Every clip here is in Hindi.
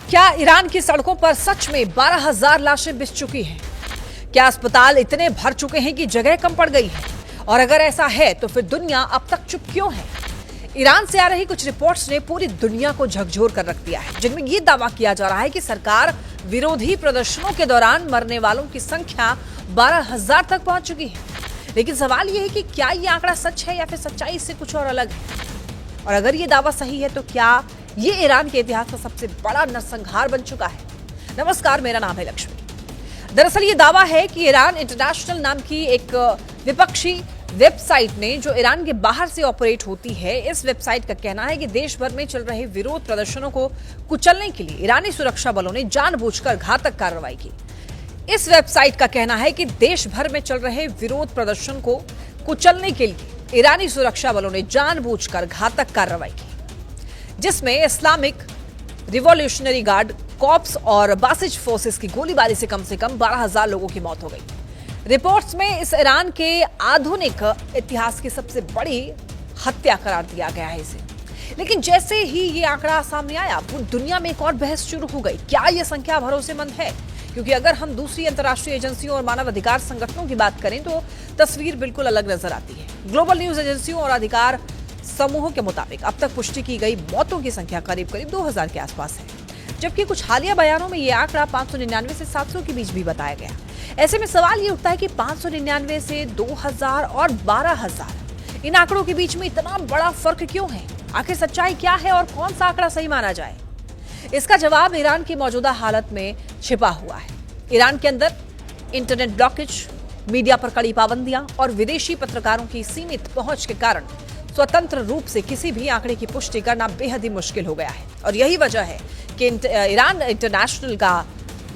क्या ईरान की सड़कों पर सच में 12,000 लाशें बिछ चुकी हैं? क्या अस्पताल इतने भर चुके हैं कि जगह कम पड़ गई है? और अगर ऐसा है तो फिर दुनिया अब तक चुप क्यों है? ईरान से आ रही कुछ रिपोर्ट्स ने पूरी दुनिया को झकझोर कर रख दिया है, जिनमें यह दावा किया जा रहा है कि सरकार विरोधी प्रदर्शनों के दौरान मरने वालों की संख्या 12,000 तक पहुंच चुकी है। लेकिन सवाल यह है कि क्या यह आंकड़ा सच है या फिर सच्चाई से कुछ और अलग है? और अगर ये दावा सही है तो क्या ये ईरान के इतिहास का सबसे बड़ा नरसंहार बन चुका है? नमस्कार, मेरा नाम है लक्ष्मी। दरअसल ये दावा है कि ईरान इंटरनेशनल नाम की एक विपक्षी वेबसाइट ने, जो ईरान के बाहर से ऑपरेट होती है, इस वेबसाइट का कहना है कि देश भर में चल रहे विरोध प्रदर्शनों को कुचलने के लिए ईरानी सुरक्षा बलों ने जानबूझकर घातक कार्रवाई की। इस वेबसाइट का कहना है कि देश भर में चल रहे विरोध प्रदर्शन को कुचलने के लिए ईरानी सुरक्षा बलों ने जानबूझकर घातक कार्रवाई की, जिसमें इस्लामिक रिवॉल्यूशनरी गार्ड कॉर्प्स और बासिज फोर्सेस की गोलीबारी से कम 12,000 लोगों की मौत हो गई। रिपोर्ट्स में इस ईरान के आधुनिक इतिहास की सबसे बड़ी हत्या करार दिया गया है इसे। लेकिन जैसे ही ये आंकड़ा सामने आया, पूरी दुनिया में एक और बहस शुरू हो गई। क्या यह संख्या भरोसेमंद है? क्योंकि अगर हम दूसरी अंतर्राष्ट्रीय एजेंसियों और मानवाधिकार संगठनों की बात करें तो तस्वीर बिल्कुल अलग नजर आती है। ग्लोबल न्यूज एजेंसियों और अधिकार समूहों के मुताबिक अब तक पुष्टि की गई मौतों की संख्या करीब 2000 के आसपास है, जबकि कुछ हालिया बयानों में यह आंकड़ा 599 से 700 के बीच भी बताया गया। ऐसे में सवाल ये उठता है कि 599 से 2000 और 12,000, इन आंकड़ों के बीच में इतना बड़ा फर्क क्यों है? आखिर सच्चाई क्या है और कौन सा आंकड़ा सही माना जाए? इसका जवाब ईरान की मौजूदा हालत में छिपा हुआ है। ईरान के अंदर इंटरनेट ब्लॉकेज, मीडिया पर कड़ी पाबंदियां और विदेशी पत्रकारों की सीमित पहुंच के कारण स्वतंत्र रूप से किसी भी आंकड़े की पुष्टि करना बेहद ही मुश्किल हो गया है। और यही वजह है कि ईरान इंटरनेशनल का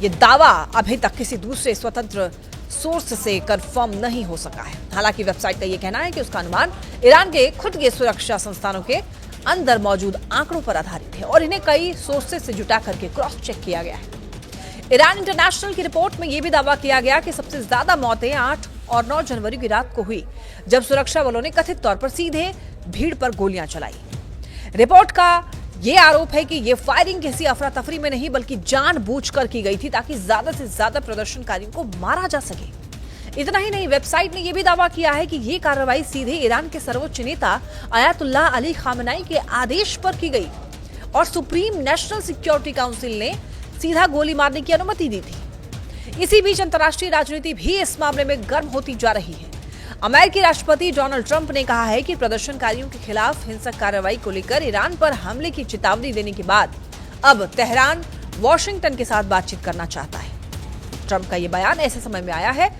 ये दावा अभी तक किसी दूसरे स्वतंत्र सोर्स से कंफर्म नहीं हो सका है। हालांकि वेबसाइट का ये कहना है कि उसका अनुमान ईरान के खुद के सुरक्षा संस्थानों के अंदर मौजूद आंकड़ों पर आधारित है और इन्हें कई सोर्सेज से जुटा करके क्रॉस चेक किया गया है। ईरान इंटरनेशनल की रिपोर्ट में यह भी दावा किया गया कि सबसे ज्यादा मौतें 8 और 9 जनवरी की रात को हुई, जब सुरक्षा बलों ने कथित तौर पर सीधे भीड़ पर गोलियां चलाई। रिपोर्ट का यह आरोप है कि यह फायरिंग किसी अफरा तफरी में नहीं बल्कि जानबूझकर की गई थी, ताकि ज्यादा से ज्यादा प्रदर्शनकारियों को मारा जा सके। इतना ही नहीं, वेबसाइट ने यह भी दावा किया है कि यह कार्रवाई सीधे ईरान के सर्वोच्च नेता अयातुल्लाह अली खामेनी के आदेश पर की गई और सुप्रीम नेशनल सिक्योरिटी काउंसिल ने सीधा गोली मारने की अनुमति दी थी। इसी बीच अंतर्राष्ट्रीय राजनीति भी इस मामले में गर्म होती जा रही है। अमेरिकी राष्ट्रपति डोनाल्ड ट्रंप ने कहा है कि प्रदर्शनकारियों के खिलाफ हिंसक कार्रवाई को लेकर ईरान पर हमले की चेतावनी देने के बाद अब तेहरान वॉशिंगटन के साथ बातचीत करना चाहता है। ट्रंप का यह बयान ऐसे समय में आया है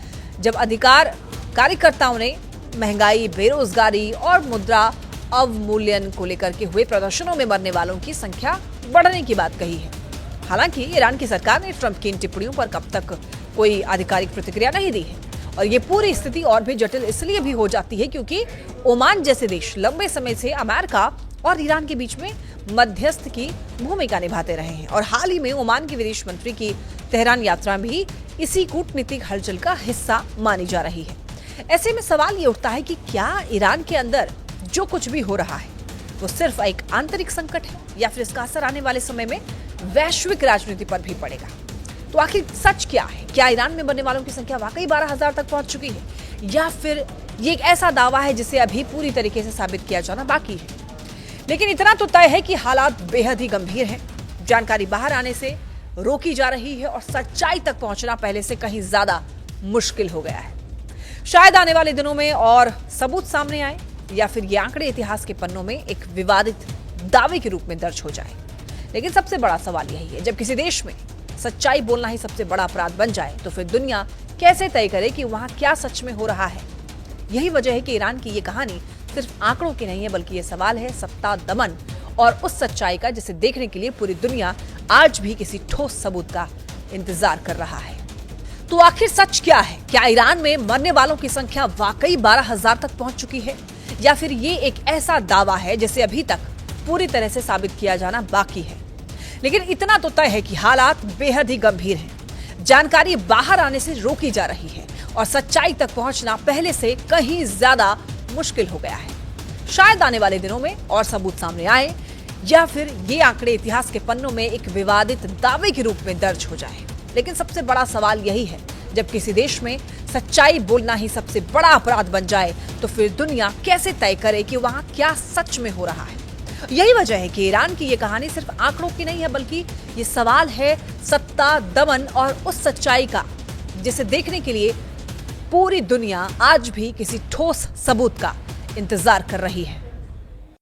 जब अधिकार कार्यकर्ताओं ने महंगाई, बेरोजगारी और मुद्रा अवमूल्यन को लेकर के हुए प्रदर्शनों में मरने वालों की संख्या बढ़ने की बात कही है। हालांकि ईरान की सरकार ने ट्रंप की इन टिप्पणियों पर कब तक कोई आधिकारिक प्रतिक्रिया नहीं दी है। और ये पूरी स्थिति और भी जटिल इसलिए भी हो जाती है क्योंकि ओमान जैसे देश लंबे समय से अमेरिका और ईरान के बीच में मध्यस्थ की भूमिका निभाते रहे हैं और हाल ही में ओमान के विदेश मंत्री की तेहरान यात्रा भी इसी कूटनीतिक हलचल का हिस्सा मानी जा रही है। ऐसे में सवाल ये उठता है कि क्या ईरान के अंदर जो कुछ भी हो रहा है वो सिर्फ एक आंतरिक संकट है या फिर इसका असर आने वाले समय में वैश्विक राजनीति पर भी पड़ेगा? तो आखिर सच क्या है? क्या ईरान में मरने वालों की संख्या वाकई 12,000 तक पहुंच चुकी है या फिर ये एक ऐसा दावा है जिसे अभी पूरी तरीके से साबित किया जाना बाकी है? लेकिन इतना तो तय है कि हालात बेहद ही गंभीर हैं। जानकारी बाहर आने से रोकी जा रही है और सच्चाई तक पहुंचना पहले से कहीं ज्यादा मुश्किल हो गया है। शायद आने वाले दिनों में और सबूत सामने आए या फिर ये आंकड़े इतिहास के पन्नों में एक विवादित दावे के रूप में दर्ज हो जाए। लेकिन सबसे बड़ा सवाल यही है, जब किसी देश में सच्चाई बोलना ही सबसे बड़ा अपराध बन जाए तो फिर दुनिया कैसे तय करे कि वहां क्या सच में हो रहा है? यही वजह है कि ईरान की ये कहानी सिर्फ आंकड़ों की नहीं है, बल्कि ये सवाल है सत्ता, दमन और उस सच्चाई का जिसे देखने के लिए पूरी दुनिया आज भी किसी ठोस सबूत का इंतजार कर रहा है। तो आखिर सच क्या है? क्या ईरान में मरने वालों की संख्या वाकई 12,000 तक पहुंच चुकी है या फिर ये एक ऐसा दावा है जिसे अभी तक पूरी तरह से साबित किया जाना बाकी है? लेकिन इतना तो तय है कि हालात बेहद ही गंभीर हैं। जानकारी बाहर आने से रोकी जा रही है और सच्चाई तक पहुंचना पहले से कहीं ज्यादा मुश्किल हो गया है। शायद आने वाले दिनों में और सबूत सामने आए या फिर ये आंकड़े इतिहास के पन्नों में एक विवादित दावे के रूप में दर्ज हो जाए। लेकिन सबसे बड़ा सवाल यही है, जब किसी देश में सच्चाई बोलना ही सबसे बड़ा अपराध बन जाए तो फिर दुनिया कैसे तय करे कि वहां क्या सच में हो रहा है। यही वजह है कि ईरान की ये कहानी सिर्फ आंकड़ों की नहीं है, बल्कि ये सवाल है सत्ता, दमन और उस सच्चाई का जिसे देखने के लिए पूरी दुनिया आज भी किसी ठोस सबूत का इंतजार कर रही है।